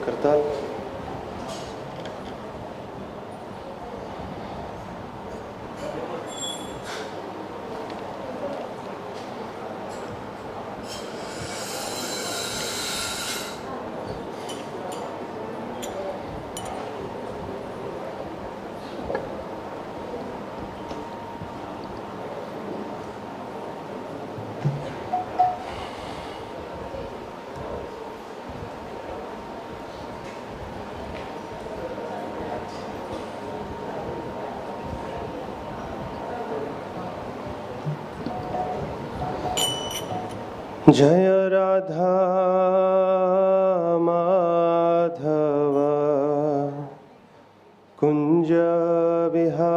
करताल। जय राधा माधव कुंज बिहारी।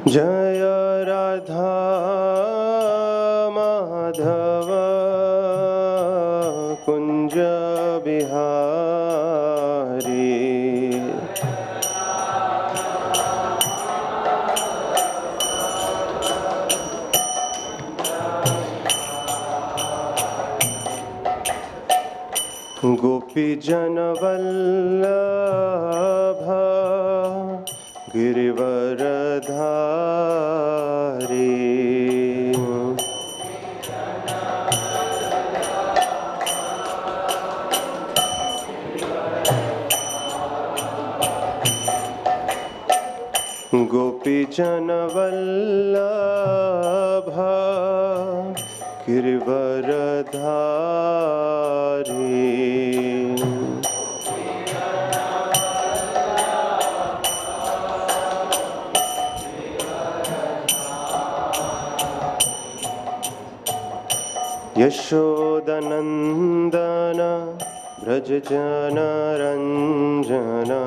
जय राधा माधव कुंज बिहारी। गोपी जन वल्लभ गिरिवरधारी। गोपी जन वल्लभ गिरिवरधारी। यशोदनंदन ब्रज जन रंजना।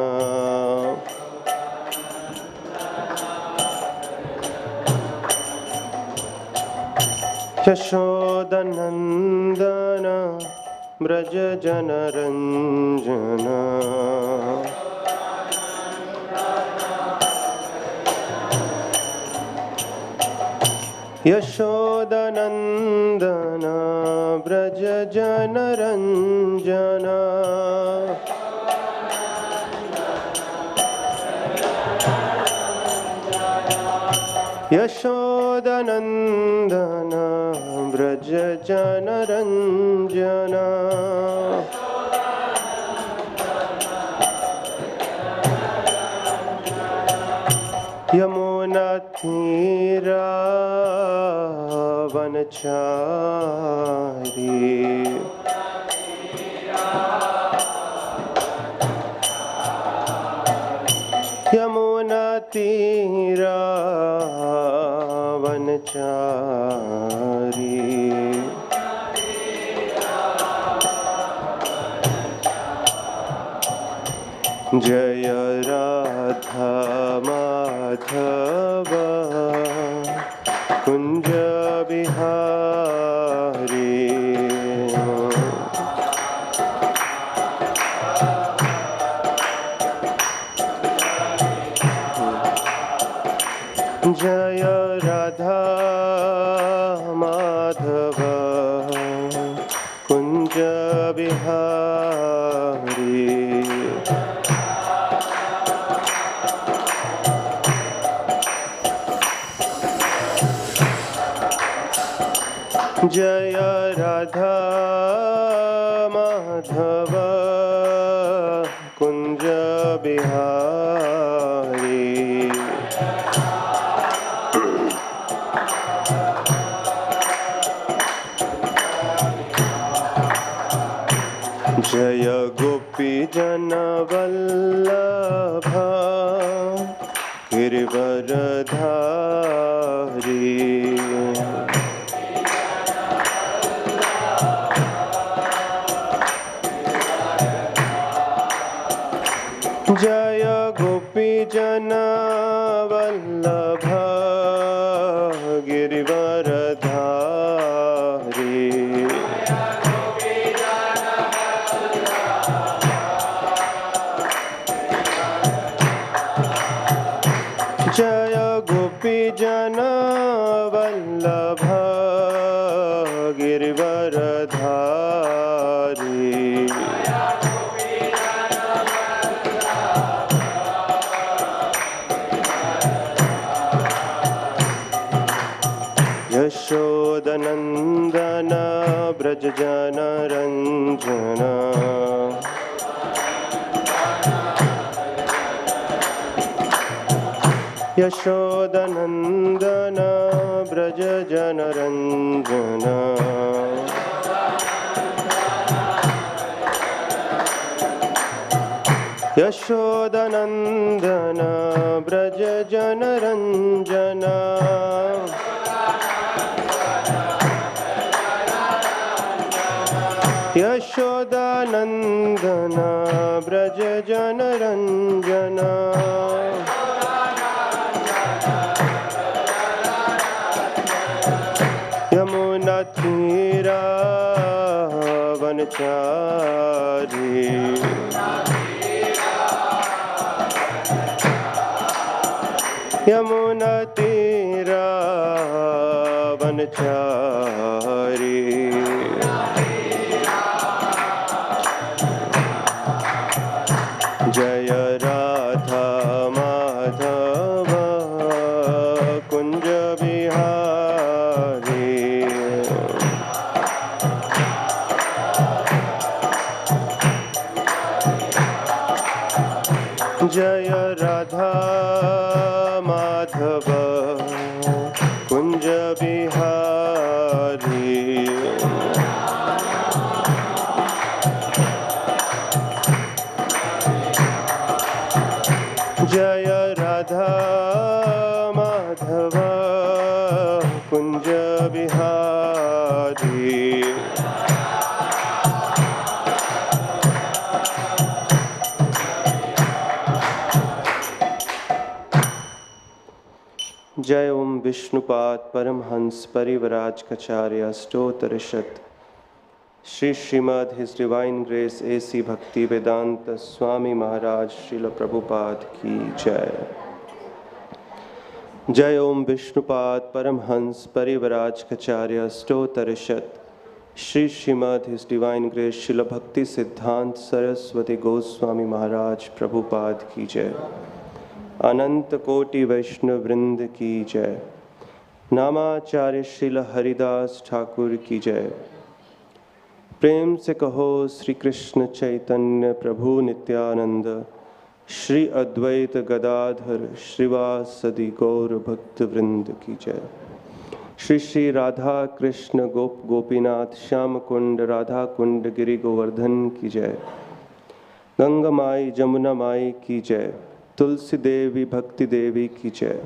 यशोदनंदन ब्रज जन रंजना। यशोदनंदन ब्रज जन रंजना। यशोदनंदन ब्रज जन रंजना। यमुना तीरा वनचारी। यमुना तीरा वनचारी। जय राधा माधव कुंज बिहारी। जय राधा माधव कुंज बिहारी। जय राधा माधव कुंज बिहारी। जय गोपी जन वल्लभ गिरिवरधारी। जय गोपी जन वल्लभ गिरिवरधारी। जन वल्लभ गिरिवरधारी यशोदनंदन ब्रज जन रंजन यशोदनंदन ब्रज जन रंजन यशोदनंदन ब्रज जन रंजन यशोदानंदन ब्रज जन रंजन यमुना तीरा वनचारी यमुना तीरा वनचारी जय राधा माधव कुंज बिहारी जय राधा माधव कुंज बिहारी जय राधा माधव कुंज बिहारी जय Om Vishnupada Paramahamsa Parivrajakacharya Ashtottarashata Shri Shrimad His Divine Grace A C Bhakti Vedanta Swami Maharaj Srila Prabhupada की जय। जय Om Vishnupada Paramahamsa Parivrajakacharya Ashtottarashata Shri Shrimad His Divine Grace Srila Bhakti Siddhanta Saraswati Goswami महाराज प्रभुपाद की जय। अनंत कोटि वैष्णव वृंद की जय। नामाचार्य श्रील हरिदास ठाकुर की जय। प्रेम से कहो श्री कृष्ण चैतन्य प्रभु नित्यानंद श्री अद्वैत गदाधर श्रीवासदि गौर भक्त वृंद की जय। श्री श्री राधा कृष्ण गोपीनाथ श्याम कुंड राधा कुंड गिरि गोवर्धन की जय। गंगा माई जमुना माई की जय। तुलसी देवी भक्ति देवी की जय।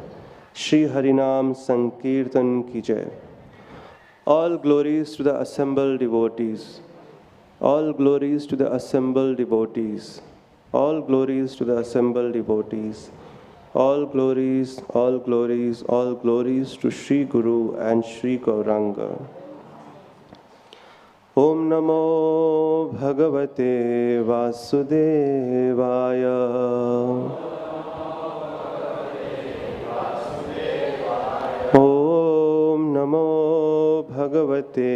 श्री हरिनाम संकीर्तन की जय। All glories to the assembled devotees. All glories to the assembled devotees. All glories to the assembled devotees. All glories, all glories, all glories to Sri Guru and Sri Gauranga. Om Namo Bhagavate Vasudevaya. Om Namo Bhagavate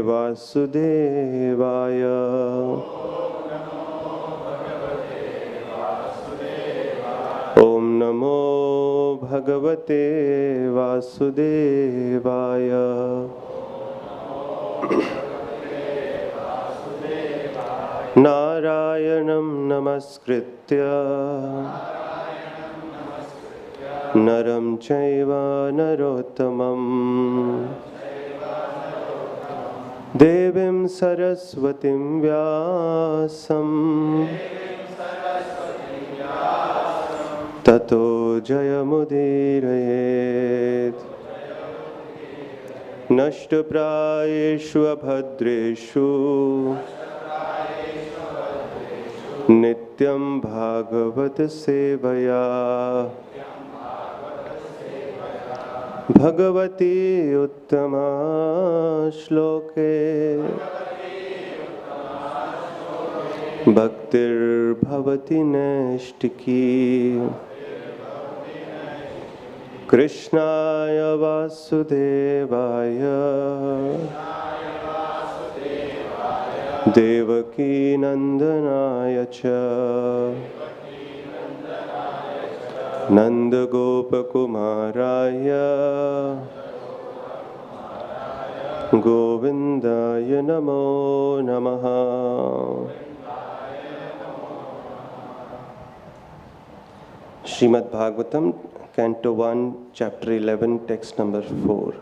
Vasudevaya. Om Namo Bhagavate Vasudevaya. Narayanam Namaskritya Naram Chaiva Narottamam Devim Saraswatim Vyasam Tato Jayamudirayet Nashtaprayeshu Abhadreshu Nityam Bhagavat Sevaya Bhagavati Uttama Shloke Bhaktir Bhavati Nashtiki Krishnaya Vasudevaya Devaki Nandanaya Cha Nanda Gopakumaraya Govindaya Namo Namaha. Srimad Bhagavatam, Canto 1, Chapter 11, Text number 4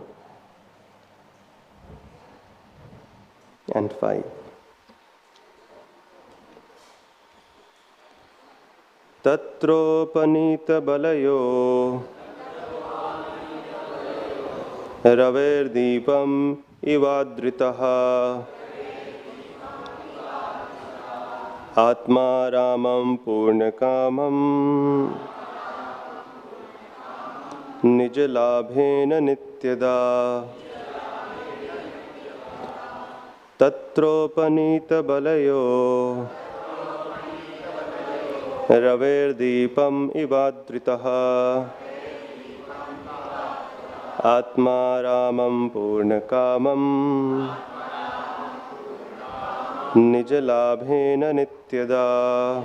and 5. Tatropanita balayo Raver Deepam Ivadritaha Atma Ramam Purnakamam Nijalabhena Nityada Tatropanita balayo Raver Deepam Ivadritaha Atma Ramam Purnakamam Nijalabhena Nityada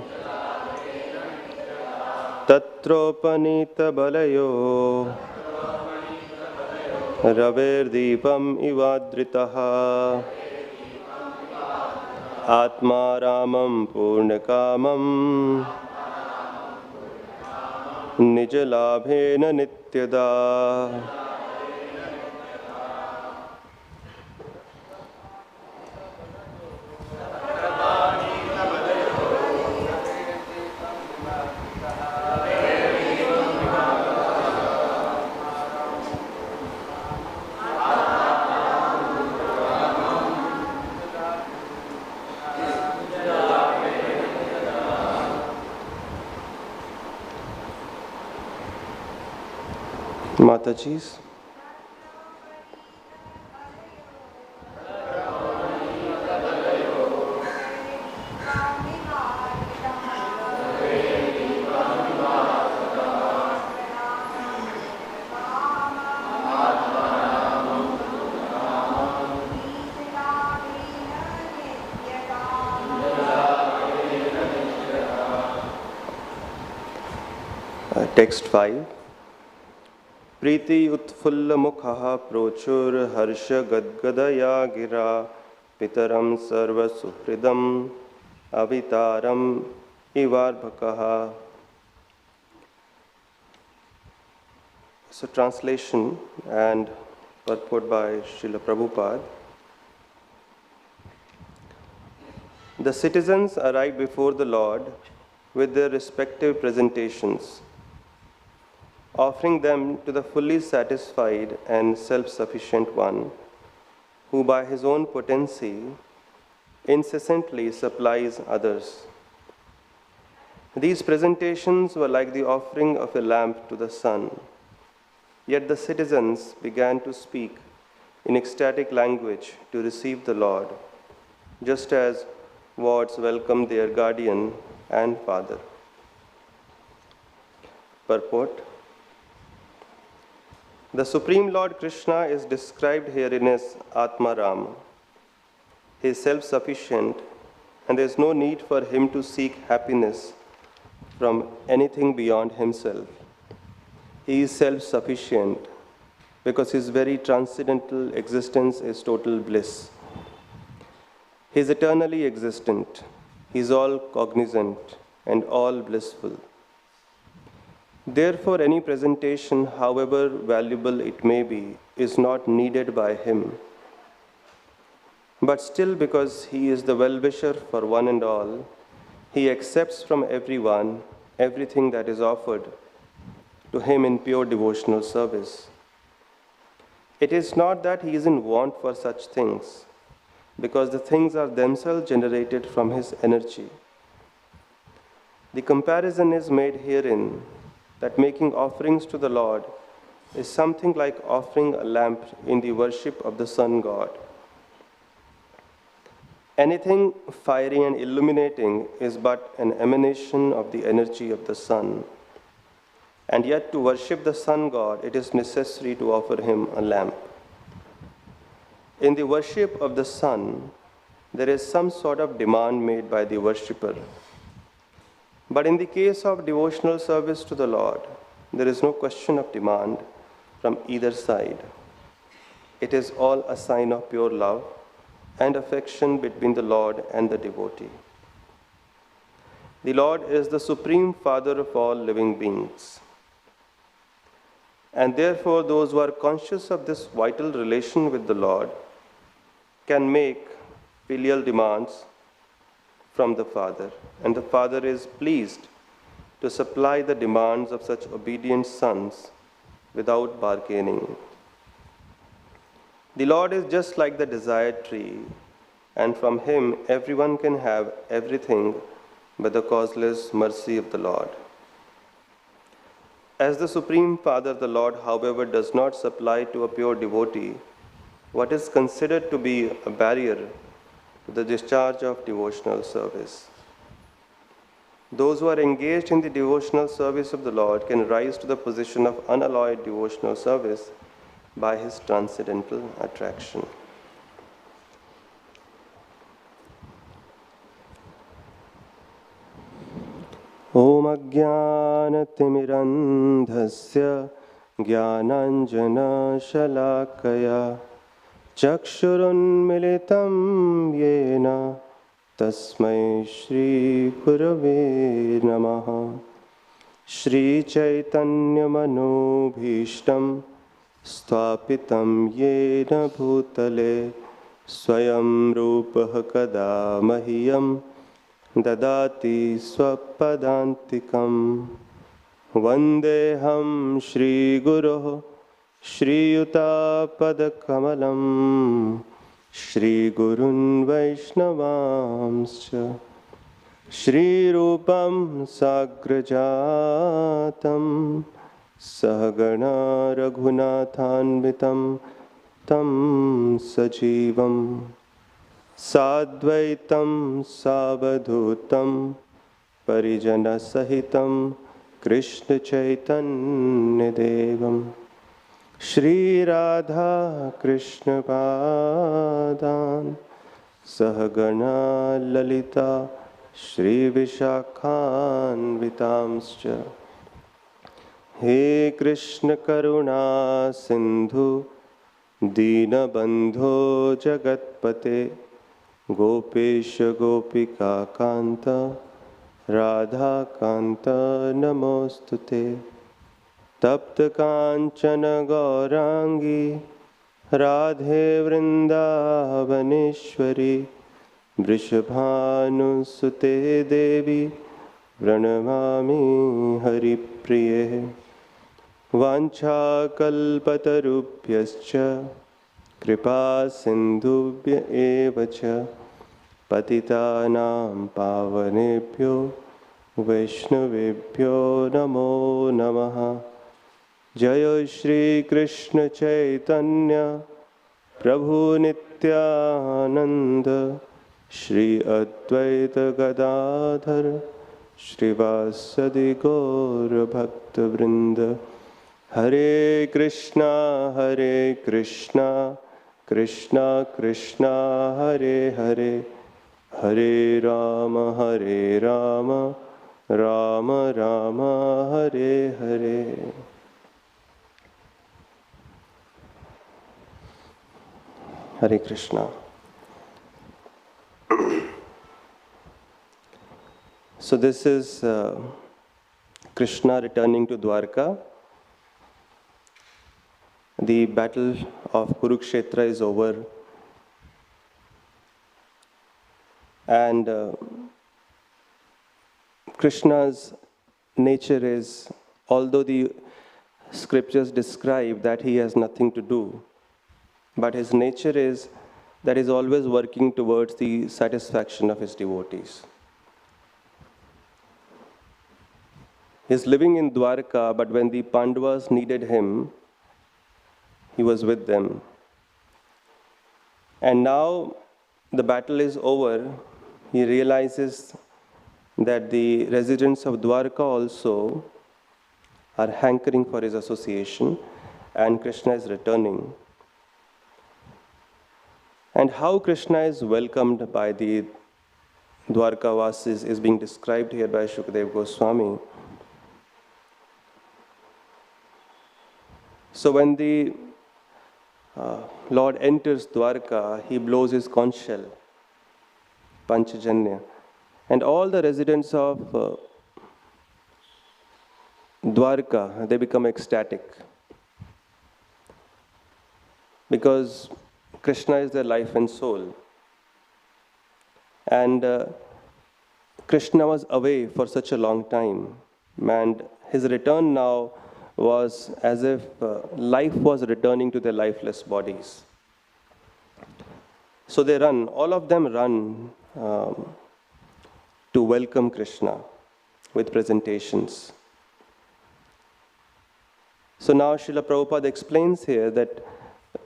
Tatropanita balayo Raver Deepam Ivadritaha Atma Ramam Purnakamam Nijalabhena Nityada. Mataji's. Text 5. Priti utfulla mukha prochur harsha gadgadaya gira pitaram sarva supridam avitaram ivarbhakaha. So translation and purport by Srila Prabhupada. The citizens arrived before the Lord with their respective presentations, offering them to the fully satisfied and self-sufficient one, who by his own potency incessantly supplies others. These presentations were like the offering of a lamp to the sun, yet the citizens began to speak in ecstatic language to receive the Lord, just as wards welcome their guardian and father. Purport. The Supreme Lord Krishna is described herein as Atma Ram. He is self-sufficient, and there is no need for him to seek happiness from anything beyond himself. He is self-sufficient because his very transcendental existence is total bliss. He is eternally existent. He is all cognizant and all blissful. Therefore, any presentation, however valuable it may be, is not needed by him. But still, because he is the well-wisher for one and all, he accepts from everyone everything that is offered to him in pure devotional service. It is not that he is in want for such things, because the things are themselves generated from his energy. The comparison is made herein that making offerings to the Lord is something like offering a lamp in the worship of the sun god. Anything fiery and illuminating is but an emanation of the energy of the sun, And yet to worship the sun god, it is necessary to offer him a lamp. In the worship of the sun, there is some sort of demand made by the worshipper. But in the case of devotional service to the Lord, there is no question of demand from either side. It is all a sign of pure love and affection between the Lord and the devotee. The Lord is the Supreme Father of all living beings. And therefore, those who are conscious of this vital relation with the Lord can make filial demands from the Father, and the Father is pleased to supply the demands of such obedient sons without bargaining. The Lord is just like the desired tree, and from him everyone can have everything by the causeless mercy of the Lord. As the Supreme Father, the Lord, however, does not supply to a pure devotee what is considered to be a barrier to the discharge of devotional service. Those who are engaged in the devotional service of the Lord can rise to the position of unalloyed devotional service by his transcendental attraction. Om Ajnanatimirandhasya Jnananjana Shalakaya Chakshurunmilitam Yena Tasmai Shri Gurave Namaha. Shri Chaitanya Manobhishtam Sthapitam Yena Bhutale Swayam Rupah Kada Mahiyam Dadati Swapadantikam. Vandeham Shri Guruh Shri Yuta Padakamalam Shri Gurun Vaishnavamscha Shri Rupam Sagrajatam Sahagana Raghunathanvitam Tam Sajivam Sadvaitam Savadhutam Parijana Sahitam Krishna Chaitanya Devam Shri Radha Krishna Padan Sahagana Lalita Shri Vishakhan Vitamscha. He Krishna Karuna Sindhu Dina Bandho Jagatpate Gopesha Gopika Kanta Radha Kanta Namostute. Tapta Kanchana Gaurangi Radhe Vrindavaneshwari Vrishabhanusute Devi Pranamami Haripriye. Vancha kalpatarubhyascha kripa sindhubhya evacha patitanam pavanebhyo vaishnavebhyo namo namaha. Jaya Shri Krishna Chaitanya Prabhu Nityananda Shri Advaita Gadadhar Shri Vasadi Gaura Bhakta Vrinda. Hare Krishna Krishna Krishna Hare Hare Hare Rama Rama Rama Hare Hare. Hare Krishna. So this is Krishna returning to Dwarka. The battle of Kurukshetra is over, and Krishna's nature is, although the scriptures describe that he has nothing to do, but his nature is that he is always working towards the satisfaction of his devotees. He is living in Dwarka, but when the Pandavas needed him, he was with them. And now the battle is over, he realizes that the residents of Dwarka also are hankering for his association, and Krishna is returning. And how Krishna is welcomed by the Dwarkavasis is being described here by Shukadeva Goswami. So when the Lord enters Dwarka, he blows his conch shell, Panchajanya, and all the residents of Dwarka, they become ecstatic because Krishna is their life and soul. And Krishna was away for such a long time, and his return now was as if life was returning to their lifeless bodies. So they run, all of them run to welcome Krishna with presentations. So now Srila Prabhupada explains here that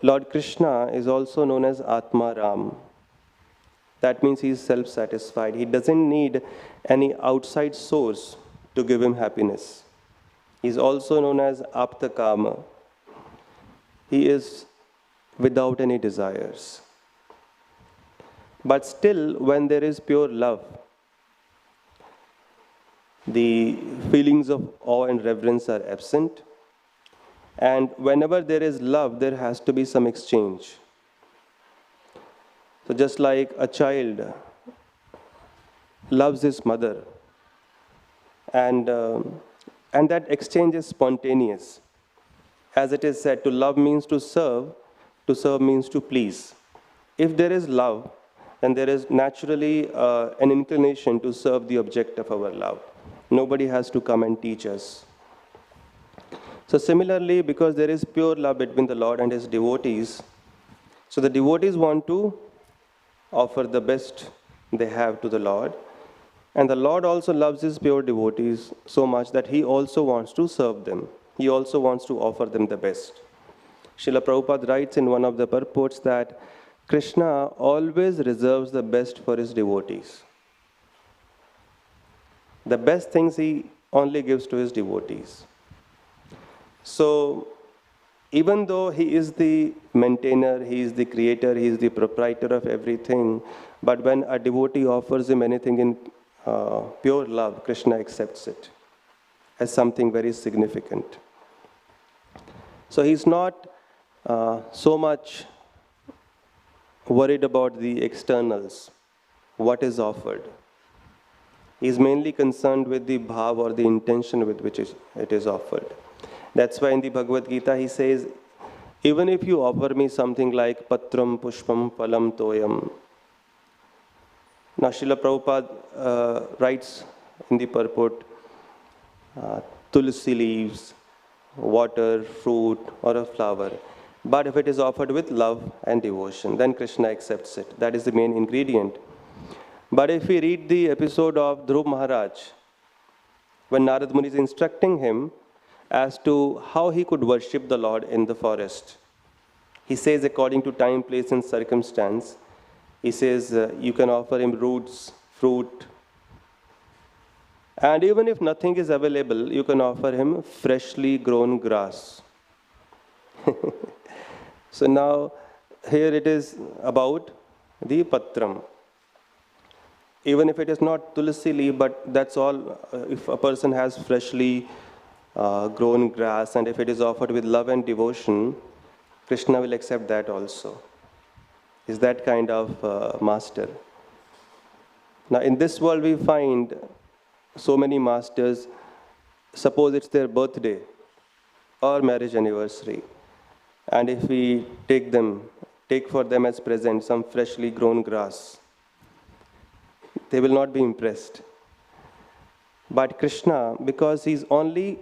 Lord Krishna is also known as Atma Ram. That means he is self-satisfied. He doesn't need any outside source to give him happiness. He is also known as Apta Kama. He is without any desires. But still, when there is pure love, the feelings of awe and reverence are absent. And whenever there is love, there has to be some exchange. So just like a child loves his mother, and that exchange is spontaneous. As it is said, to love means to serve means to please. If there is love, then there is naturally an inclination to serve the object of our love. Nobody has to come and teach us. So similarly, because there is pure love between the Lord and his devotees, so the devotees want to offer the best they have to the Lord. And the Lord also loves his pure devotees so much that he also wants to serve them. He also wants to offer them the best. Srila Prabhupada writes in one of the purports that Krishna always reserves the best for his devotees. The best things he only gives to his devotees. So, even though he is the maintainer, he is the creator, he is the proprietor of everything, but when a devotee offers him anything in pure love, Krishna accepts it as something very significant. So he's not so much worried about the externals, what is offered. He's mainly concerned with the bhav or the intention with which it is offered. That's why in the Bhagavad Gita he says, even if you offer me something like patram, pushpam, palam, toyam. Now Srila Prabhupada writes in the purport, tulsi leaves, water, fruit, or a flower. But if it is offered with love and devotion, then Krishna accepts it. That is the main ingredient. But if we read the episode of Dhruv Maharaj, when Narad Muni is instructing him as to how he could worship the Lord in the forest, he says according to time, place, and circumstance, he says you can offer him roots, fruit, and even if nothing is available, you can offer him freshly grown grass. So now, here it is about the patram. Even if it is not tulsi leaf, but that's all, if a person has freshly grown grass, and if it is offered with love and devotion, Krishna will accept that also. Is that kind of master. Now in this world we find so many masters, suppose it's their birthday or marriage anniversary, and if we take for them as present some freshly grown grass, they will not be impressed. But Krishna, because he's only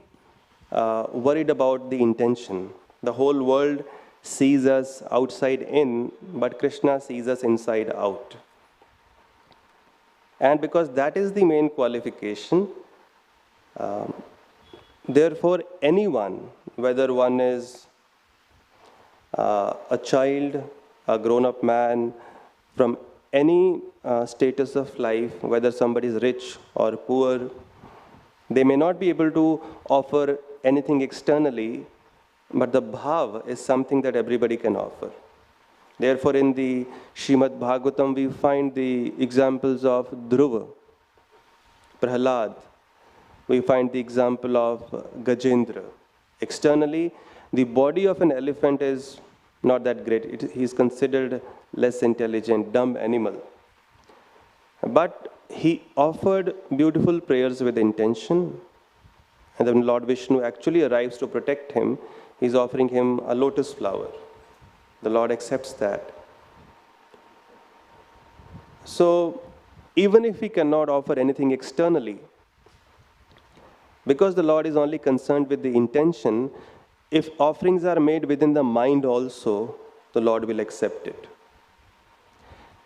worried about the intention, the whole world sees us outside in, but Krishna sees us inside out. And because that is the main qualification, therefore anyone, whether one is a child, a grown-up man, from any status of life, whether somebody is rich or poor, they may not be able to offer anything externally, but the bhav is something that everybody can offer. Therefore, in the Srimad Bhagavatam, we find the examples of Dhruva, Prahlad. We find the example of Gajendra. Externally, the body of an elephant is not that great. He is considered less intelligent, dumb animal. But he offered beautiful prayers with intention. And then Lord Vishnu actually arrives to protect him. He's offering him a lotus flower. The Lord accepts that. So, even if he cannot offer anything externally, because the Lord is only concerned with the intention, if offerings are made within the mind also, the Lord will accept it.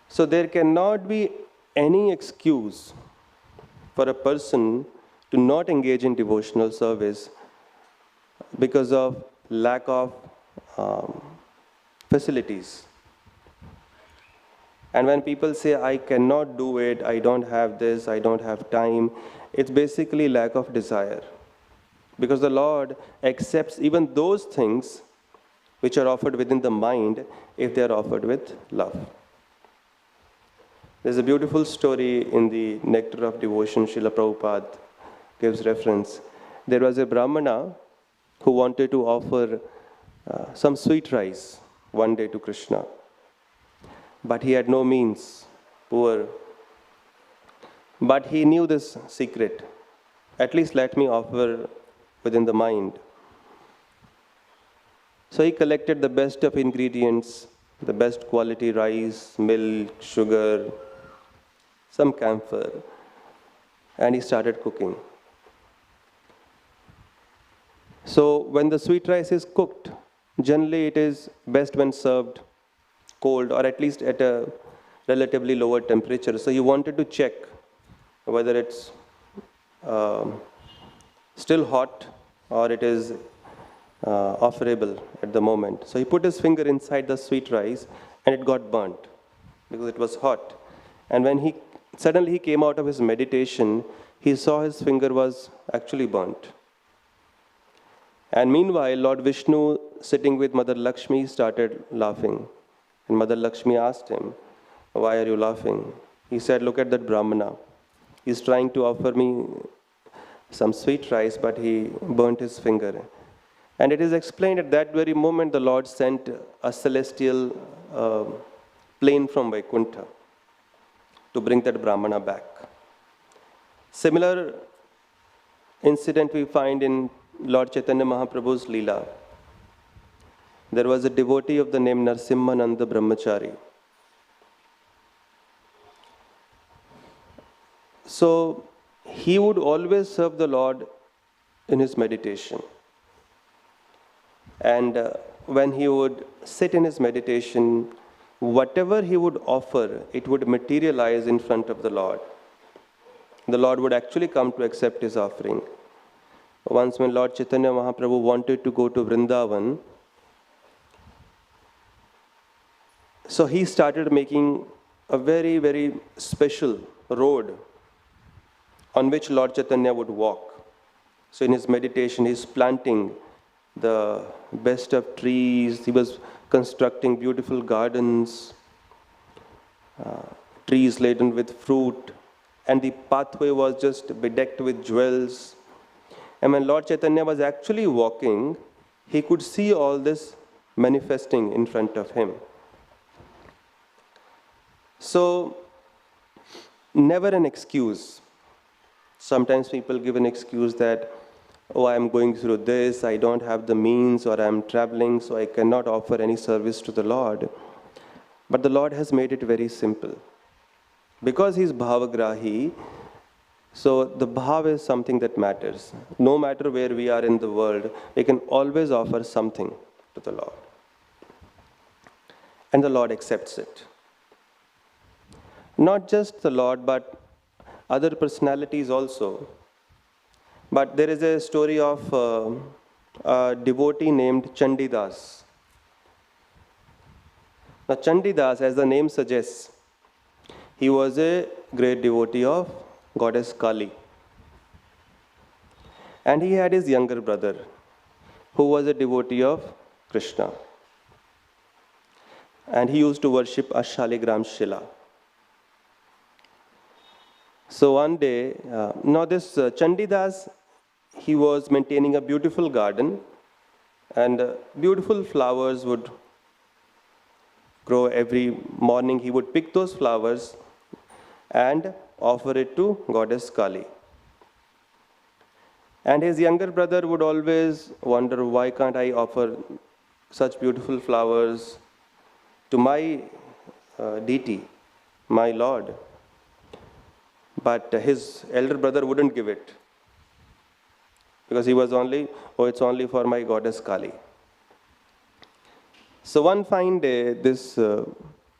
So there cannot be any excuse for a person to not engage in devotional service because of lack of facilities. And when people say, I cannot do it, I don't have this, I don't have time, it's basically lack of desire. Because the Lord accepts even those things which are offered within the mind if they are offered with love. There's a beautiful story in the Nectar of Devotion, Srila Prabhupada gives reference. There was a Brahmana who wanted to offer some sweet rice one day to Krishna. But he had no means, poor. But he knew this secret. At least let me offer within the mind. So he collected the best of ingredients, the best quality rice, milk, sugar, some camphor, and he started cooking. So when the sweet rice is cooked, generally it is best when served cold or at least at a relatively lower temperature. So he wanted to check whether it's still hot or it is offerable at the moment. So he put his finger inside the sweet rice and it got burnt because it was hot. And when suddenly he came out of his meditation, he saw his finger was actually burnt. And meanwhile, Lord Vishnu, sitting with Mother Lakshmi, started laughing. And Mother Lakshmi asked him, why are you laughing? He said, look at that Brahmana. He's trying to offer me some sweet rice, but he burnt his finger. And it is explained at that very moment the Lord sent a celestial plane from Vaikuntha to bring that Brahmana back. Similar incident we find in Lord Chaitanya Mahaprabhu's Leela. There was a devotee of the name Narsimhananda Brahmachari. So he would always serve the Lord in his meditation. And when he would sit in his meditation, whatever he would offer, it would materialize in front of the Lord. The Lord would actually come to accept his offering. Once when Lord Chaitanya Mahaprabhu wanted to go to Vrindavan, so he started making a very, very special road on which Lord Chaitanya would walk. So in his meditation, he's planting the best of trees. He was constructing beautiful gardens, trees laden with fruit, and the pathway was just bedecked with jewels. And when Lord Chaitanya was actually walking, he could see all this manifesting in front of him. So, never an excuse. Sometimes people give an excuse that, oh, I am going through this, I don't have the means, or I am traveling, so I cannot offer any service to the Lord. But the Lord has made it very simple. Because He is Bhavagrahi, so the bhav is something that matters. No matter where we are in the world, we can always offer something to the Lord. And the Lord accepts it. Not just the Lord, but other personalities also. But there is a story of a devotee named Chandidas. Now Chandidas, as the name suggests, he was a great devotee of goddess Kali. And he had his younger brother, who was a devotee of Krishna. And he used to worship a Shaligram Shila. So one day, this Chandidas, he was maintaining a beautiful garden, and beautiful flowers would grow every morning. He would pick those flowers and offer it to Goddess Kali. And his younger brother would always wonder, why can't I offer such beautiful flowers to my deity, my Lord? But his elder brother wouldn't give it, because he was it's only for my Goddess Kali. So one fine day, this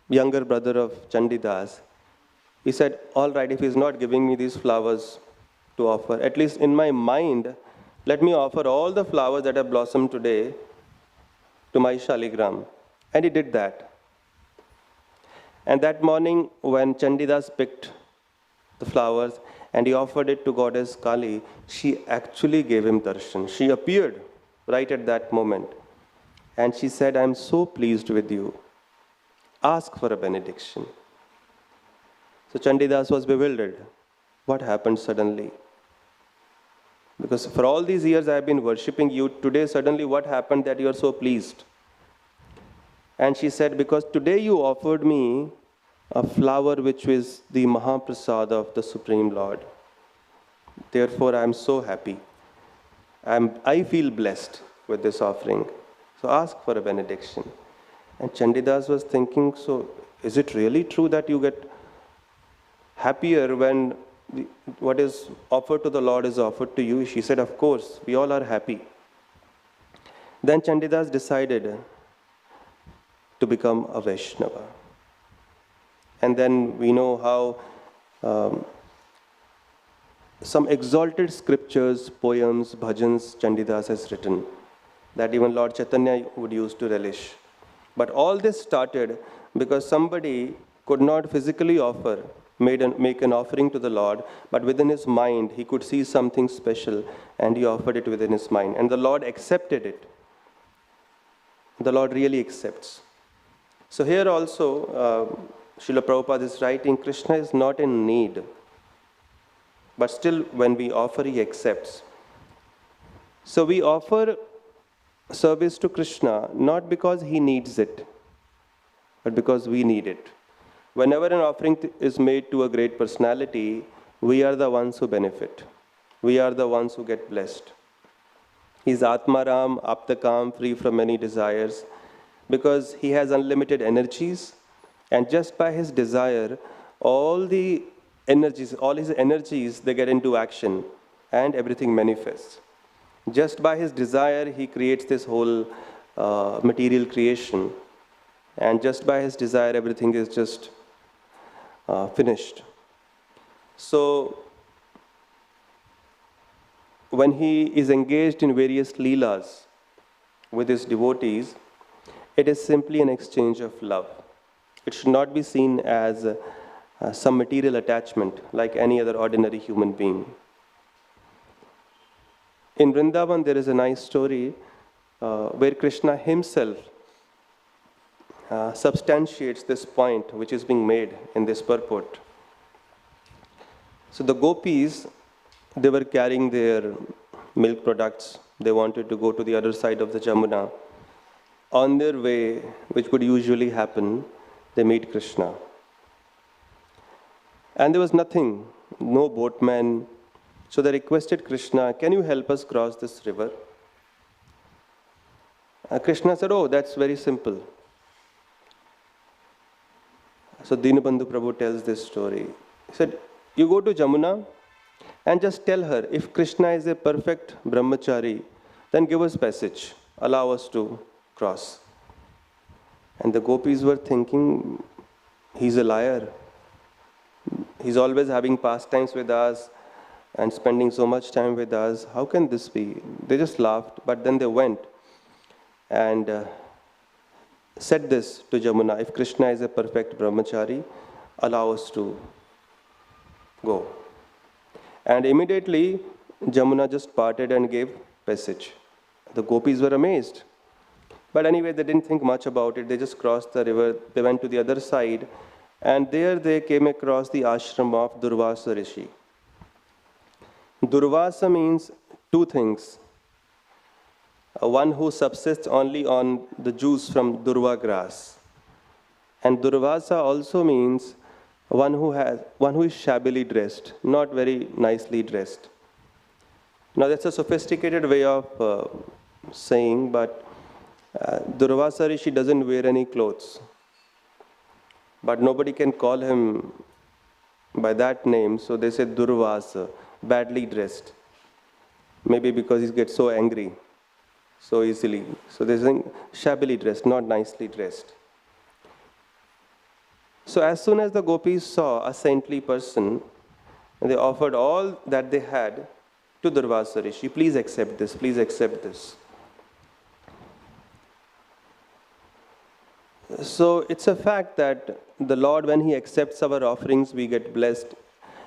younger brother of Chandidas, he said, all right, if he's not giving me these flowers to offer, at least in my mind, let me offer all the flowers that have blossomed today to my Shaligram. And he did that. And that morning, when Chandidas picked the flowers and he offered it to Goddess Kali, she actually gave him darshan. She appeared right at that moment. And she said, I'm so pleased with you. Ask for a benediction. So Chandidas was bewildered. What happened suddenly? Because for all these years I have been worshipping you. Today suddenly what happened that you are so pleased? And she said, because today you offered me a flower which is the Mahaprasad of the Supreme Lord. Therefore I am so happy. I feel blessed with this offering. So ask for a benediction. And Chandidas was thinking, so is it really true that you get happier when what is offered to the Lord is offered to you? She said, of course, we all are happy. Then Chandidas decided to become a Vaishnava. And then we know how some exalted scriptures, poems, bhajans Chandidas has written that even Lord Chaitanya would use to relish. But all this started because somebody could not physically make an offering to the Lord, but within his mind he could see something special and he offered it within his mind. And the Lord accepted it. The Lord really accepts. So here also, Srila Prabhupada is writing, Krishna is not in need. But still, when we offer, he accepts. So we offer service to Krishna not because he needs it, but because we need it. Whenever an offering is made to a great personality, we are the ones who benefit. We are the ones who get blessed. He's Atmaram, Aptakam, free from any desires, because he has unlimited energies, and just by his desire, all his energies, they get into action, and everything manifests. Just by his desire, he creates this whole material creation, and just by his desire, everything is just finished. So, when he is engaged in various leelas with his devotees, it is simply an exchange of love. It should not be seen as some material attachment like any other ordinary human being. In Vrindavan, there is a nice story where Krishna himself substantiates this point which is being made in this purport. So the gopis, they were carrying their milk products. They wanted to go to the other side of the Jamuna. On their way, which would usually happen, they meet Krishna. And there was nothing, no boatman. So they requested Krishna, can you help us cross this river? Krishna said, oh, that's very simple. So Dinabandhu Prabhu tells this story. He said, you go to Jamuna and just tell her, if Krishna is a perfect brahmachari, then give us passage, allow us to cross. And the gopis were thinking, he's a liar. He's always having pastimes with us and spending so much time with us. How can this be? They just laughed, but then they went and said this to Jamuna, if Krishna is a perfect brahmachari, allow us to go. And immediately Jamuna just parted and gave passage. The gopis were amazed. But anyway, they didn't think much about it. They just crossed the river. They went to the other side. And there they came across the ashram of Durvasa Rishi. Durvasa means two things. One who subsists only on the juice from Durva grass. And Durvasa also means one who is shabbily dressed, not very nicely dressed. Now that's a sophisticated way of saying, but Durvasa Rishi doesn't wear any clothes. But nobody can call him by that name, so they say Durvasa, badly dressed. Maybe because he gets so angry so easily. So they say shabbily dressed, not nicely dressed. So as soon as the gopis saw a saintly person, they offered all that they had to Durvasa Rishi. Please accept this, please accept this. So it's a fact that the Lord, when He accepts our offerings, we get blessed.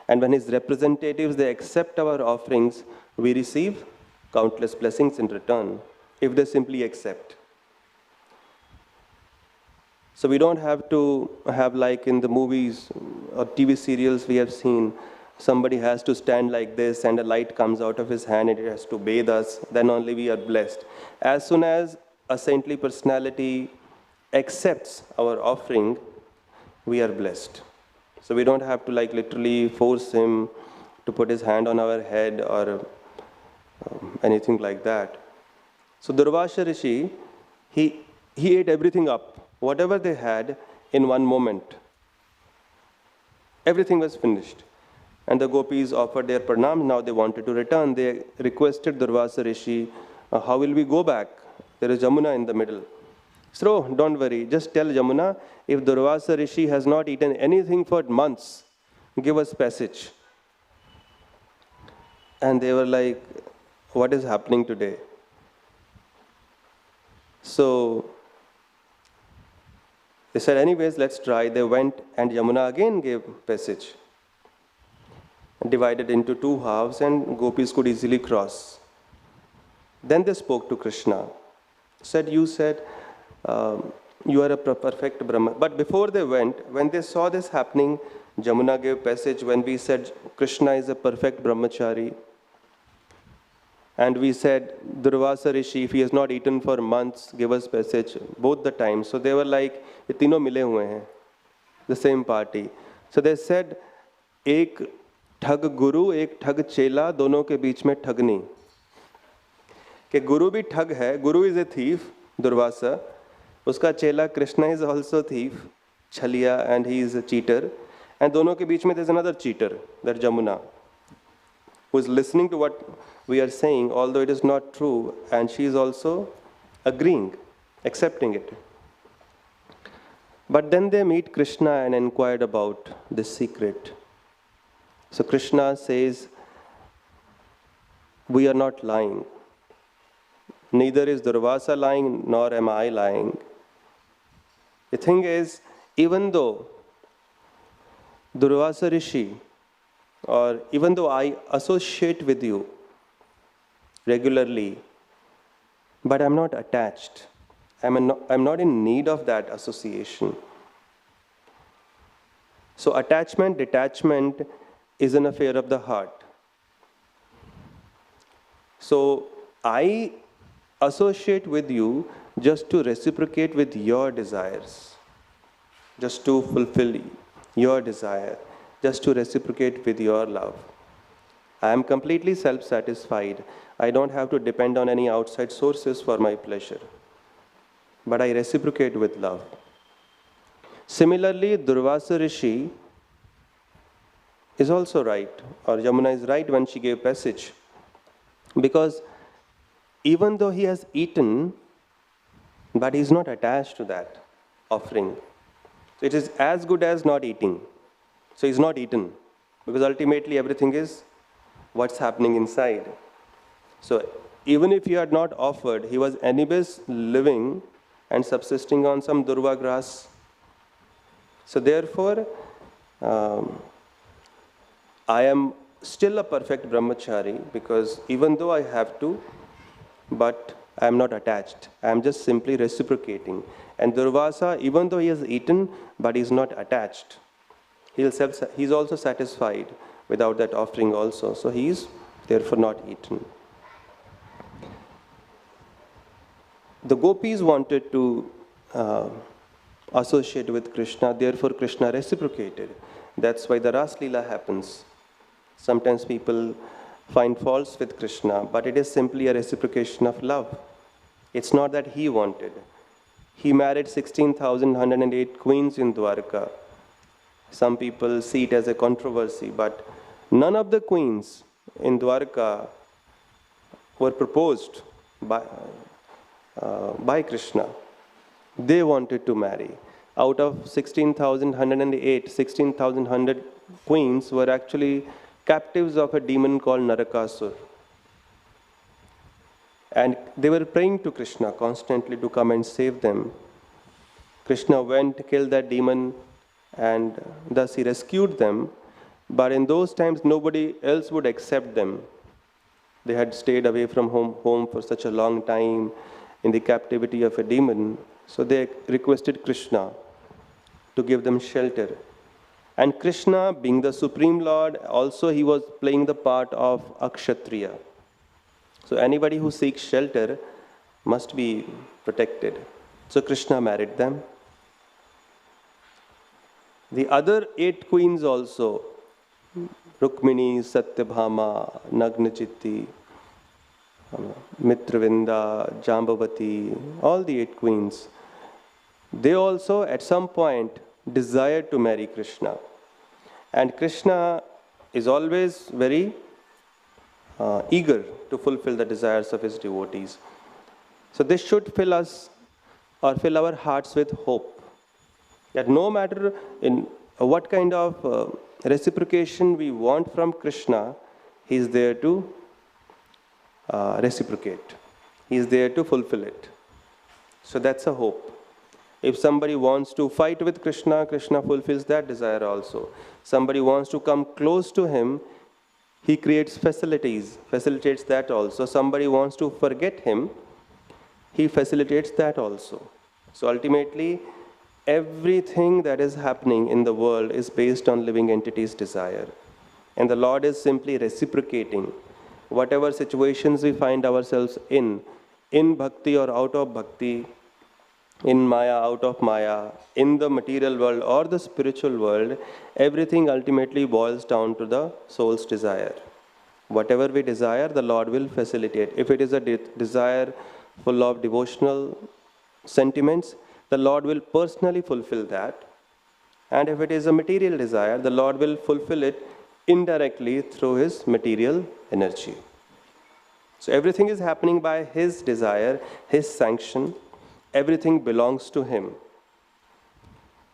And when His representatives, they accept our offerings, we receive countless blessings in return, if they simply accept. So we don't have to have, like in the movies or TV serials we have seen, somebody has to stand like this and a light comes out of his hand and it has to bathe us, then only we are blessed. As soon as a saintly personality accepts our offering, we are blessed. So we don't have to like literally force him to put his hand on our head or anything like that. So Durvasa Rishi, he ate everything up, whatever they had in one moment. Everything was finished. And the gopis offered their pranam. Now they wanted to return. They requested Durvasa Rishi, how will we go back? There is Jamuna in the middle. So don't worry, just tell Jamuna, if Durvasa Rishi has not eaten anything for months, give us passage. And they were like, what is happening today? So they said, anyways, let's try. They went and Yamuna again gave passage. Divided into two halves and gopis could easily cross. Then they spoke to Krishna. Said, you said, you are a perfect Brahma. But before they went, when they saw this happening, Jamuna gave passage when we said Krishna is a perfect brahmachari. And we said, Durvasa Rishi, if he has not eaten for months, give us passage, both the times. So they were like, ye tino mile hue hain, the same party. So they said, ek ठग गुरु एक ठग चेला दोनों के बीच में ठगनी कि गुरु भी ठग है गुरु इज ए थीफ दुर्वासा उसका चेला कृष्णा इज आल्सो थीफ छलिया and he is a cheater and दोनों के बीच में there is another cheater that Jamuna who is listening to what we are saying although it is not true and she is also agreeing accepting it. But then they meet Krishna and inquired about this secret. So Krishna says, we are not lying. Neither is Durvasa lying, nor am I lying. The thing is, even though Durvasa Rishi, or even though I associate with you regularly, but I'm not attached. I'm not in need of that association. So attachment, detachment is an affair of the heart. So I associate with you just to reciprocate with your desires, just to fulfill your desire, just to reciprocate with your love. I am completely self-satisfied. I don't have to depend on any outside sources for my pleasure. But I reciprocate with love. Similarly, Durvasa Rishi is also right, or Yamuna is right when she gave passage. Because even though he has eaten, but he is not attached to that offering. So it is as good as not eating. So he's not eaten. Because ultimately everything is what's happening inside. So even if he had not offered, he was anyways living and subsisting on some durva grass. So therefore, I am still a perfect brahmachari, because even though I have to, but I am not attached. I am just simply reciprocating. And Durvasa, even though he has eaten, but he is not attached. He is also satisfied without that offering also. So he is therefore not eaten. The gopis wanted to associate with Krishna, therefore Krishna reciprocated. That's why the Ras Leela happens. Sometimes people find faults with Krishna, but it is simply a reciprocation of love. It's not that he wanted. He married 16,108 queens in Dwarka. Some people see it as a controversy, but none of the queens in Dwarka were proposed by Krishna. They wanted to marry. Out of 16,108, 16,100 queens were actually captives of a demon called Narakasur. And they were praying to Krishna constantly to come and save them. Krishna went, killed that demon, and thus he rescued them. But in those times, nobody else would accept them. They had stayed away from home for such a long time in the captivity of a demon. So they requested Krishna to give them shelter. And Krishna, being the Supreme Lord, also he was playing the part of Akshatriya. So anybody who seeks shelter must be protected. So Krishna married them. The other 8 queens also, Rukmini, Satyabhama, Nagnachitti, Mitravinda, Jambavati, all the 8 queens, they also at some point desired to marry Krishna. And Krishna is always very eager to fulfill the desires of his devotees. So this should fill us or fill our hearts with hope that no matter in what kind of reciprocation we want from Krishna, he is there to reciprocate. He is there to fulfill it. So that's a hope. If somebody wants to fight with Krishna, Krishna fulfills that desire also. Somebody wants to come close to him, he creates facilitates that also. Somebody wants to forget him, he facilitates that also. So ultimately, everything that is happening in the world is based on living entities' desire. And the Lord is simply reciprocating. Whatever situations we find ourselves in bhakti or out of bhakti, in Maya, out of Maya, in the material world or the spiritual world, everything ultimately boils down to the soul's desire. Whatever we desire, the Lord will facilitate. If it is a desire full of devotional sentiments, the Lord will personally fulfill that. And if it is a material desire, the Lord will fulfill it indirectly through his material energy. So everything is happening by his desire, his sanction. Everything belongs to him.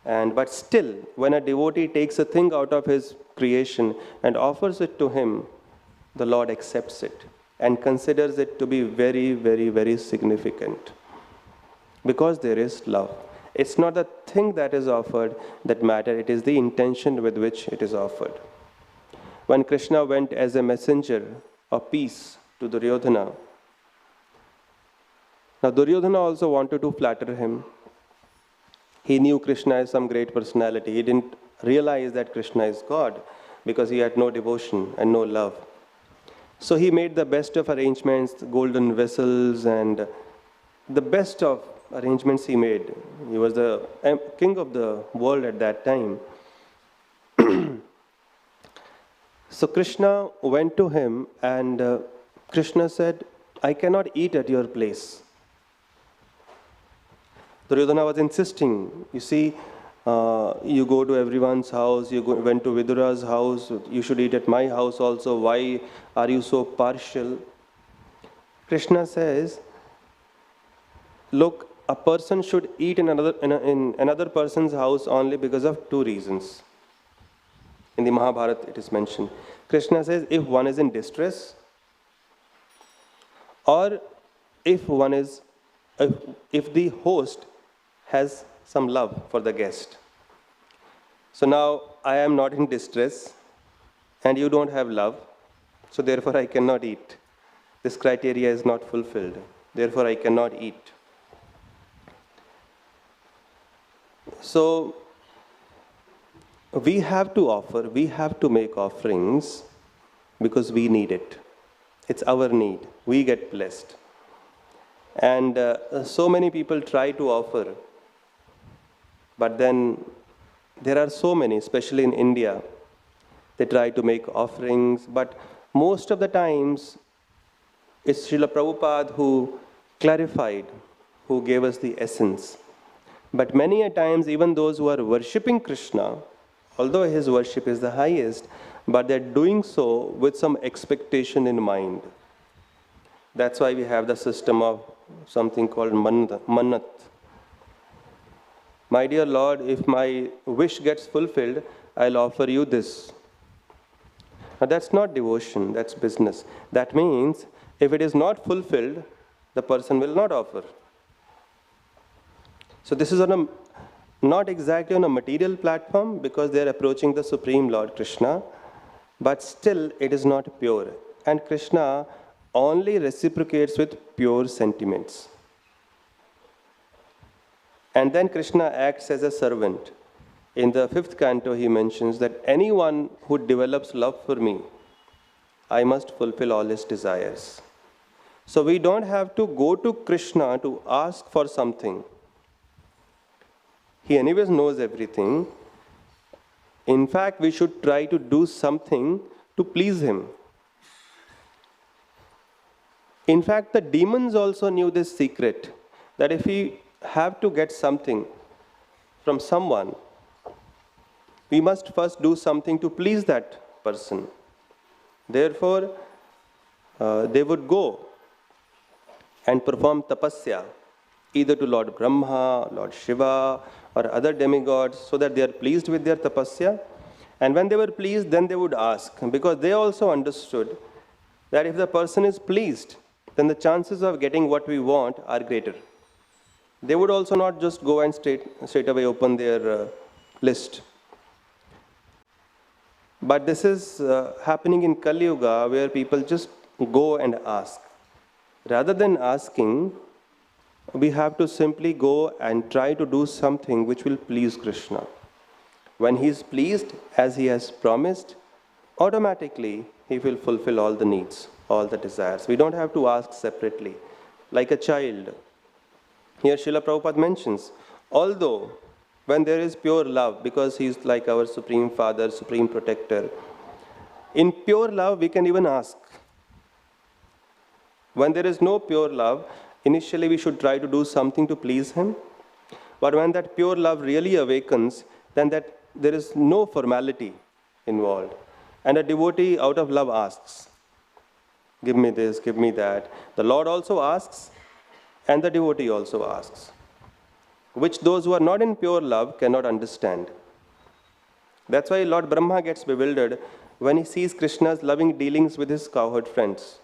But still, when a devotee takes a thing out of his creation and offers it to him, the Lord accepts it and considers it to be very, very, very significant. Because there is love. It's not the thing that is offered that matters, it is the intention with which it is offered. When Krishna went as a messenger of peace to Duryodhana, now Duryodhana also wanted to flatter him. He knew Krishna as some great personality. He didn't realize that Krishna is God because he had no devotion and no love. So he made the best of arrangements, golden vessels, and the best of arrangements he made. He was the king of the world at that time. So Krishna went to him and Krishna said, I cannot eat at your place. Duryodhana was insisting, you see, you go to everyone's house, went to Vidura's house, you should eat at my house also, why are you so partial? Krishna says, look, a person should eat in another person's house only because of 2 reasons. In the Mahabharata it is mentioned. Krishna says, if one is in distress, or if the host has some love for the guest. So now I am not in distress, and you don't have love, so therefore I cannot eat. This criteria is not fulfilled, therefore I cannot eat. So we have to offer, we have to make offerings because we need it. It's our need. We get blessed. And so many people try to offer, but then there are so many, especially in India, they try to make offerings, but most of the times it's Srila Prabhupada who clarified, who gave us the essence. But many a times, even those who are worshipping Krishna, although his worship is the highest, but they're doing so with some expectation in mind. That's why we have the system of something called mannat. My dear Lord, if my wish gets fulfilled, I'll offer you this. Now that's not devotion, that's business. That means if it is not fulfilled, the person will not offer. So this is not exactly on a material platform because they are approaching the Supreme Lord Krishna, but still it is not pure. And Krishna only reciprocates with pure sentiments. And then Krishna acts as a servant. In the 5th canto, he mentions that anyone who develops love for me, I must fulfill all his desires. So we don't have to go to Krishna to ask for something. He anyways knows everything. In fact, we should try to do something to please him. In fact, the demons also knew this secret, that if we have to get something from someone, we must first do something to please that person. Therefore, they would go and perform tapasya, either to Lord Brahma, Lord Shiva, or other demigods, so that they are pleased with their tapasya. And when they were pleased, then they would ask, because they also understood that if the person is pleased, then the chances of getting what we want are greater. They would also not just go and straight away open their list. But this is happening in Kali Yuga, where people just go and ask. Rather than asking, we have to simply go and try to do something which will please Krishna. When he is pleased, as he has promised, automatically he will fulfill all the needs, all the desires. We don't have to ask separately, like a child. Here Srila Prabhupada mentions, although when there is pure love, because he is like our Supreme Father, Supreme Protector, in pure love we can even ask. When there is no pure love, initially we should try to do something to please him. But when that pure love really awakens, then there is no formality involved. And a devotee out of love asks, give me this, give me that. The Lord also asks, and the devotee also asks, which those who are not in pure love cannot understand. That's why Lord Brahma gets bewildered when he sees Krishna's loving dealings with his cowherd friends.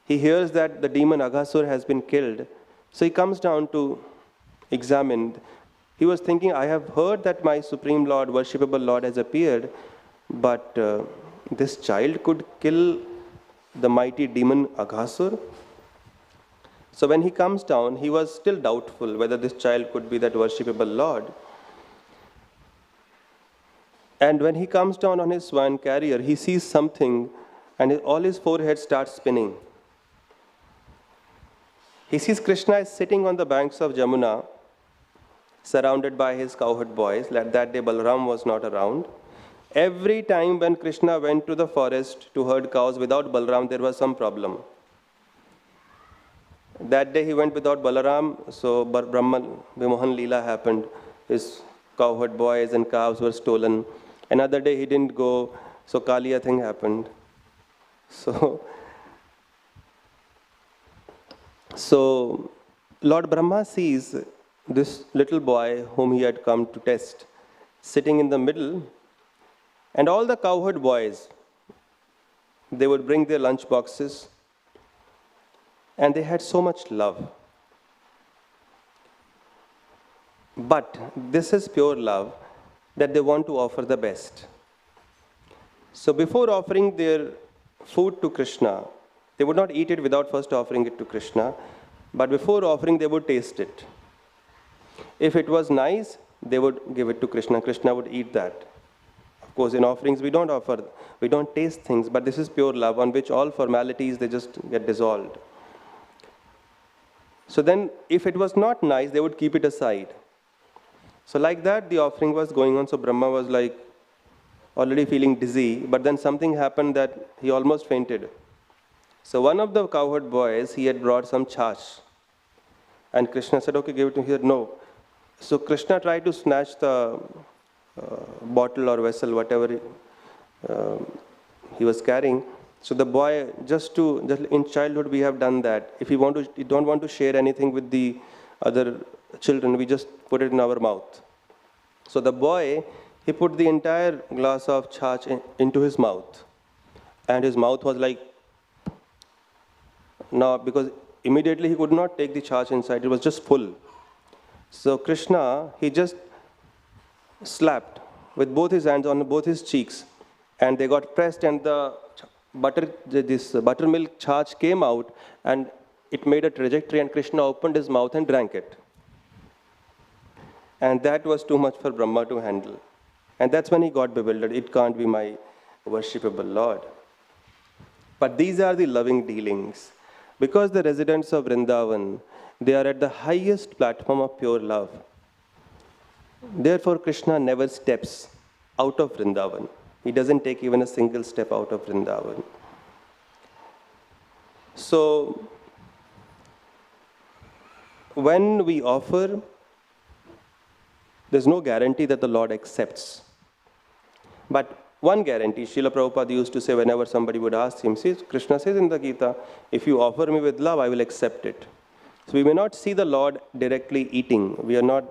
He hears that the demon Aghasur has been killed, so he comes down to examine. He was thinking, I have heard that my Supreme Lord, worshipable Lord has appeared, but this child could kill the mighty demon Aghasur? So when he comes down, he was still doubtful whether this child could be that worshipable Lord. And when he comes down on his swan carrier, he sees something and all his forehead starts spinning. He sees Krishna is sitting on the banks of Jamuna, surrounded by his cowherd boys. That day Balaram was not around. Every time when Krishna went to the forest to herd cows without Balaram, there was some problem. That day he went without Balaram, so Brahma Vimohan Leela happened. His cowherd boys and cows were stolen. Another day he didn't go, so Kaliya thing happened. So Lord Brahma sees this little boy whom he had come to test, sitting in the middle, and all the cowherd boys, they would bring their lunch boxes, and they had so much love. But this is pure love, that they want to offer the best. So before offering their food to Krishna, they would not eat it without first offering it to Krishna, but before offering, they would taste it. If it was nice, they would give it to Krishna. Krishna would eat that. Of course, in offerings, we don't taste things, but this is pure love on which all formalities, they just get dissolved. So then, if it was not nice, they would keep it aside. So like that, the offering was going on. So Brahma was like already feeling dizzy, but then something happened that he almost fainted. So one of the cowherd boys, he had brought some chach. And Krishna said, okay, give it to him. He said, no. So Krishna tried to snatch the bottle or vessel, whatever he was carrying. So the boy, just in childhood, we have done that. If we don't want to share anything with the other children, we just put it in our mouth. So the boy, he put the entire glass of chach into his mouth. And his mouth was like, now, because immediately he could not take the chach inside, it was just full. So Krishna, he just slapped with both his hands on both his cheeks, and they got pressed, and this buttermilk chach came out, and it made a trajectory, and Krishna opened his mouth and drank it. And that was too much for Brahma to handle. And that's when he got bewildered. It can't be my worshipable Lord. But these are the loving dealings. Because the residents of Vrindavan, they are at the highest platform of pure love. Therefore, Krishna never steps out of Vrindavan. He doesn't take even a single step out of Vrindavan. So, when we offer, there's no guarantee that the Lord accepts. But one guarantee, Srila Prabhupada used to say whenever somebody would ask him, see, Krishna says in the Gita, if you offer me with love, I will accept it. So we may not see the Lord directly eating. We are not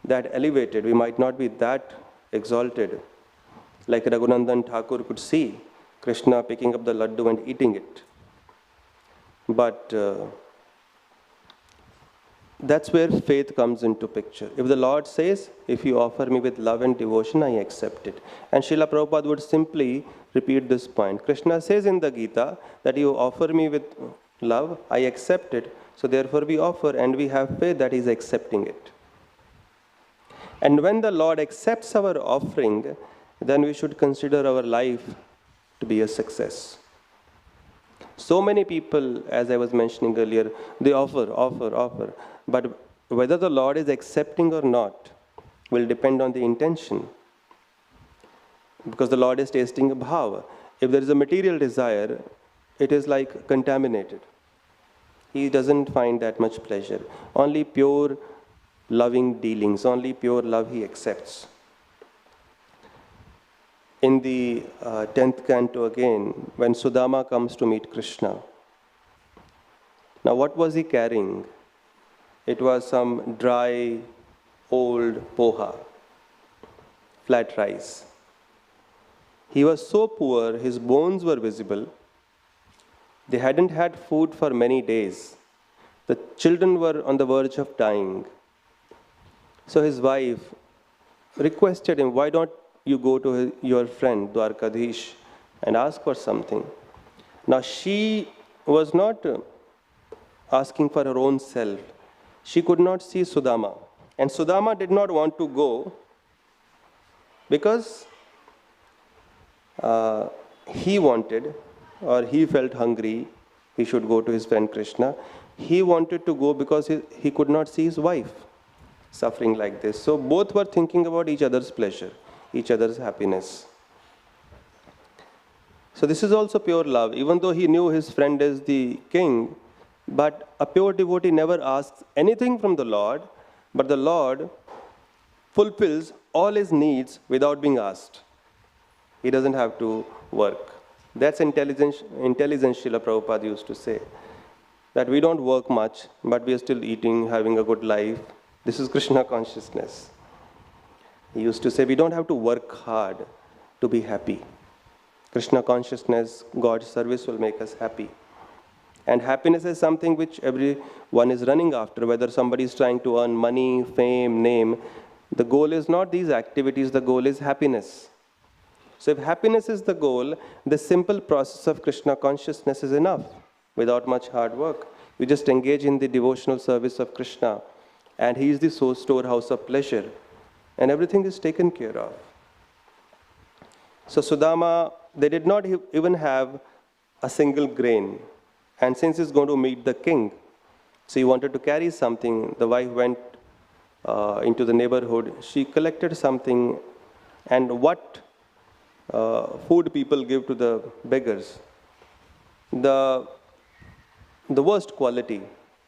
that elevated. We might not be that exalted. Like Raghunandan Thakur could see Krishna picking up the laddu and eating it. But that's where faith comes into picture. If the Lord says, if you offer me with love and devotion, I accept it. And Srila Prabhupada would simply repeat this point. Krishna says in the Gita that you offer me with love, I accept it. So therefore we offer, and we have faith that He is accepting it. And when the Lord accepts our offering, then we should consider our life to be a success. So many people, as I was mentioning earlier, they offer. But whether the Lord is accepting or not will depend on the intention. Because the Lord is tasting a bhava. If there is a material desire, it is like contaminated. He doesn't find that much pleasure. Only pure loving dealings, only pure love He accepts. In the 10th canto again, when Sudama comes to meet Krishna. Now what was he carrying? It was some dry, old poha, flat rice. He was so poor, his bones were visible. They hadn't had food for many days. The children were on the verge of dying. So his wife requested him, why don't you go to your friend Dwarkadhish and ask for something. Now she was not asking for her own self. She could not see Sudama. And Sudama did not want to go because he wanted, or he felt hungry, he should go to his friend Krishna. He wanted to go because he could not see his wife suffering like this. So both were thinking about each other's pleasure, each other's happiness. So this is also pure love. Even though he knew his friend is the king, but a pure devotee never asks anything from the Lord, but the Lord fulfills all his needs without being asked. He doesn't have to work. That's intelligence, Srila Prabhupada used to say. That we don't work much, but we are still eating, having a good life. This is Krishna consciousness. He used to say, we don't have to work hard to be happy. Krishna consciousness, God's service will make us happy. And happiness is something which everyone is running after, whether somebody is trying to earn money, fame, name. The goal is not these activities, the goal is happiness. So if happiness is the goal, the simple process of Krishna consciousness is enough, without much hard work. You just engage in the devotional service of Krishna, and he is the storehouse of pleasure, and everything is taken care of. So Sudama, they did not even have a single grain. And since he's going to meet the king, so he wanted to carry something. The wife went into the neighborhood. She collected something, and what food people give to the beggars. The worst quality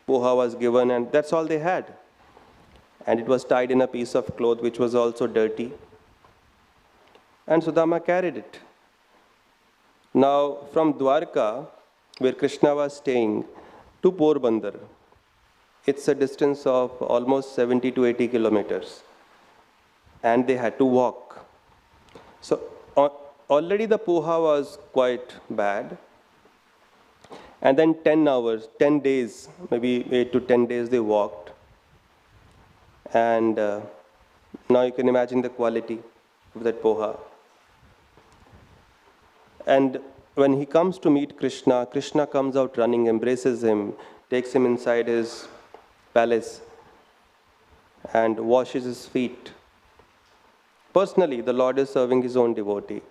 poha was given, and that's all they had. And it was tied in a piece of cloth which was also dirty. And Sudama carried it. Now, from Dwarka, where Krishna was staying, to Porbandar, it's a distance of almost 70 to 80 kilometers. And they had to walk. So, already the poha was quite bad. And then 10 days, maybe 8 to 10 days they walked. And now you can imagine the quality of that poha. And when he comes to meet Krishna, Krishna comes out running, embraces him, takes him inside his palace, and washes his feet. Personally, the Lord is serving his own devotee.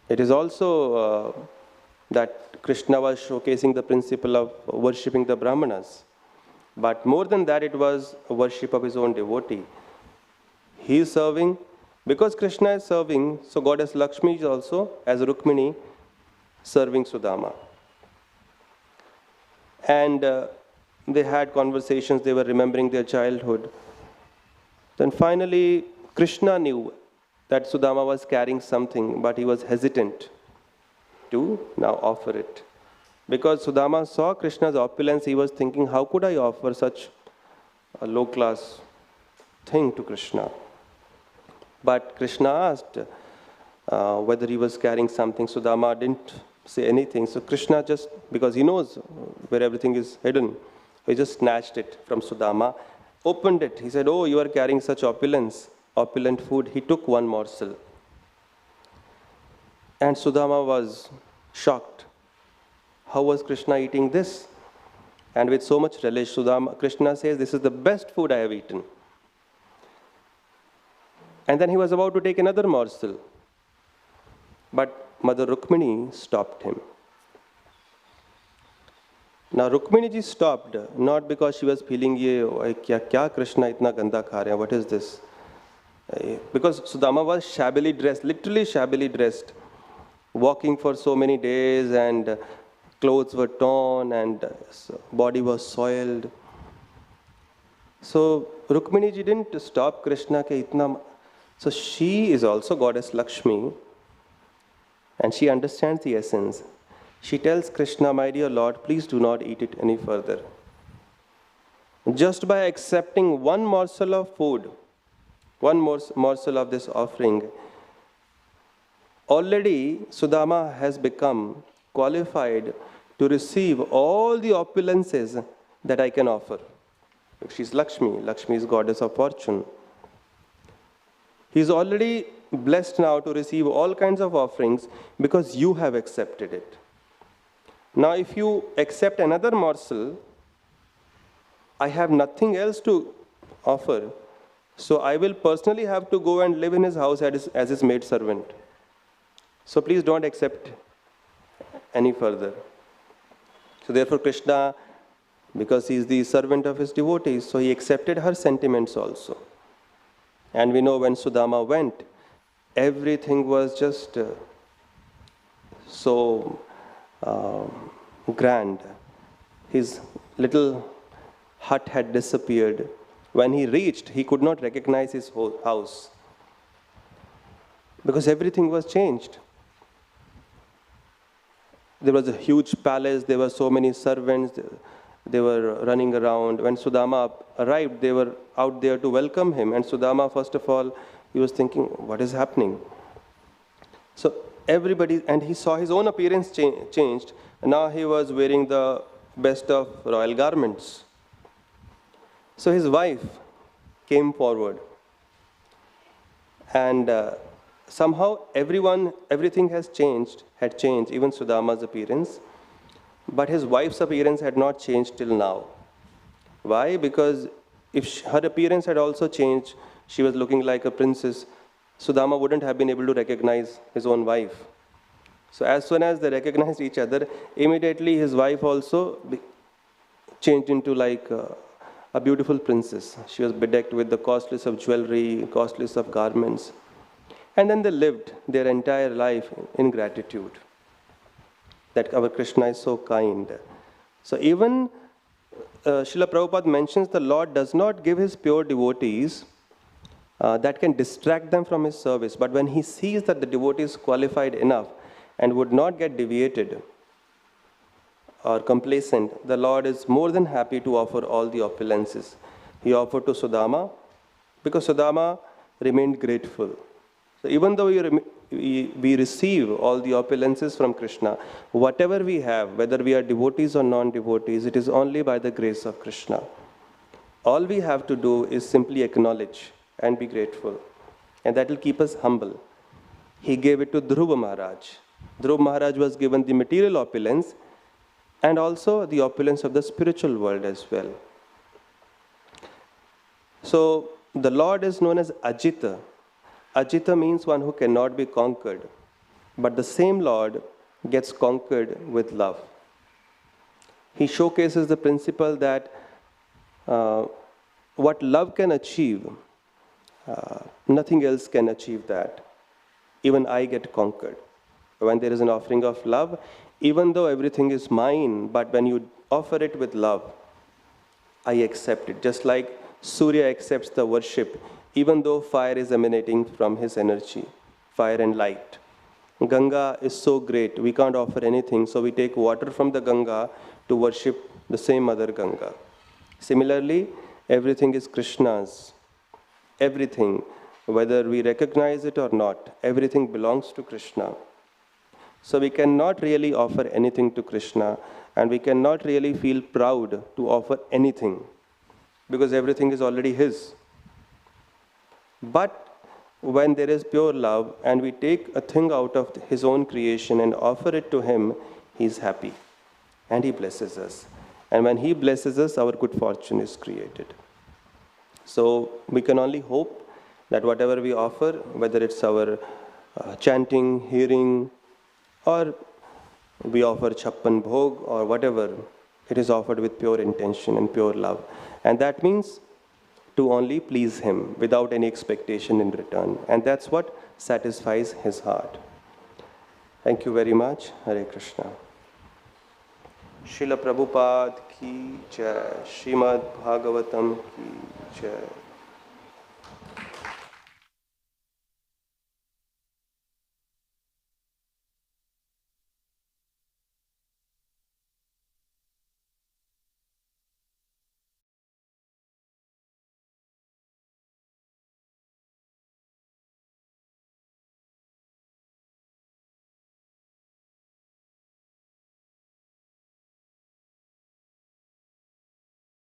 It is also that Krishna was showcasing the principle of worshipping the Brahmanas. But more than that, it was a worship of his own devotee. He is serving. Because Krishna is serving, so Goddess Lakshmi is also, as Rukmini, serving Sudama. And they had conversations, they were remembering their childhood. Then finally, Krishna knew that Sudama was carrying something, but he was hesitant to now offer it. Because Sudama saw Krishna's opulence, he was thinking, how could I offer such a low-class thing to Krishna? But Krishna asked whether he was carrying something. Sudama didn't say anything. So Krishna just, because he knows where everything is hidden, he just snatched it from Sudama, opened it. He said, oh, you are carrying such opulent food. He took one morsel. And Sudama was shocked. How was Krishna eating this? And with so much relish, Krishna says, this is the best food I have eaten. And then he was about to take another morsel. But Mother Rukmini stopped him. Now Rukmini ji stopped, not because she was feeling, kya Krishna itna ganda kha rahe hain, what is this? Because Sudama was shabbily dressed, literally shabbily dressed, walking for so many days, and clothes were torn, and body was soiled. So Rukmini ji didn't stop Krishna ke itna. So she is also Goddess Lakshmi, and she understands the essence. She tells Krishna, my dear Lord, please do not eat it any further. Just by accepting one morsel of food, one morsel of this offering, already Sudama has become qualified to receive all the opulences that I can offer. She's Lakshmi. Lakshmi is goddess of fortune. He is already blessed now to receive all kinds of offerings because you have accepted it. Now, if you accept another morsel, I have nothing else to offer. So I will personally have to go and live in his house as his maid servant. So please don't accept any further. So therefore Krishna, because he is the servant of his devotees, so he accepted her sentiments also. And we know when Sudama went, everything was just so grand. His little hut had disappeared. When he reached, he could not recognize his whole house because everything was changed. There was a huge palace, there were so many servants, they were running around. When Sudama arrived, they were out there to welcome him. And Sudama, first of all, he was thinking, what is happening? So everybody, and he saw his own appearance changed. And now he was wearing the best of royal garments. So his wife came forward. And somehow everything had changed, even Sudama's appearance, but his wife's appearance had not changed till now. Why? Because if her appearance had also changed, she was looking like a princess, Sudama wouldn't have been able to recognize his own wife. So as soon as they recognized each other, immediately his wife also changed into like a beautiful princess. She was bedecked with the costliest of jewelry, costliest of garments. And then they lived their entire life in gratitude that our Krishna is so kind. So even Srila Prabhupada mentions the Lord does not give his pure devotees that can distract them from his service. But when he sees that the devotee is qualified enough and would not get deviated or complacent, the Lord is more than happy to offer all the opulences. He offered to Sudama because Sudama remained grateful. So even though we receive all the opulences from Krishna, whatever we have, whether we are devotees or non-devotees, it is only by the grace of Krishna. All we have to do is simply acknowledge and be grateful. And that will keep us humble. He gave it to Dhruva Maharaj. Dhruva Maharaj was given the material opulence and also the opulence of the spiritual world as well. So the Lord is known as Ajita. Ajita means one who cannot be conquered. But the same Lord gets conquered with love. He showcases the principle that what love can achieve, nothing else can achieve that. Even I get conquered. When there is an offering of love, even though everything is mine, but when you offer it with love, I accept it. Just like Surya accepts the worship, even though fire is emanating from his energy, fire and light. Ganga is so great, we can't offer anything, so we take water from the Ganga to worship the same Mother Ganga. Similarly, everything is Krishna's. Everything, whether we recognize it or not, everything belongs to Krishna. So we cannot really offer anything to Krishna, and we cannot really feel proud to offer anything, because everything is already his. But when there is pure love and we take a thing out of his own creation and offer it to him, he is happy and he blesses us. And when he blesses us, our good fortune is created. So we can only hope that whatever we offer, whether it's our chanting, hearing, or we offer chappan bhog or whatever, it is offered with pure intention and pure love. And that means to only please him without any expectation in return. And that's what satisfies his heart. Thank you very much. Hare Krishna. Srila Prabhupada ki jai. Srimad Bhagavatam ki jai.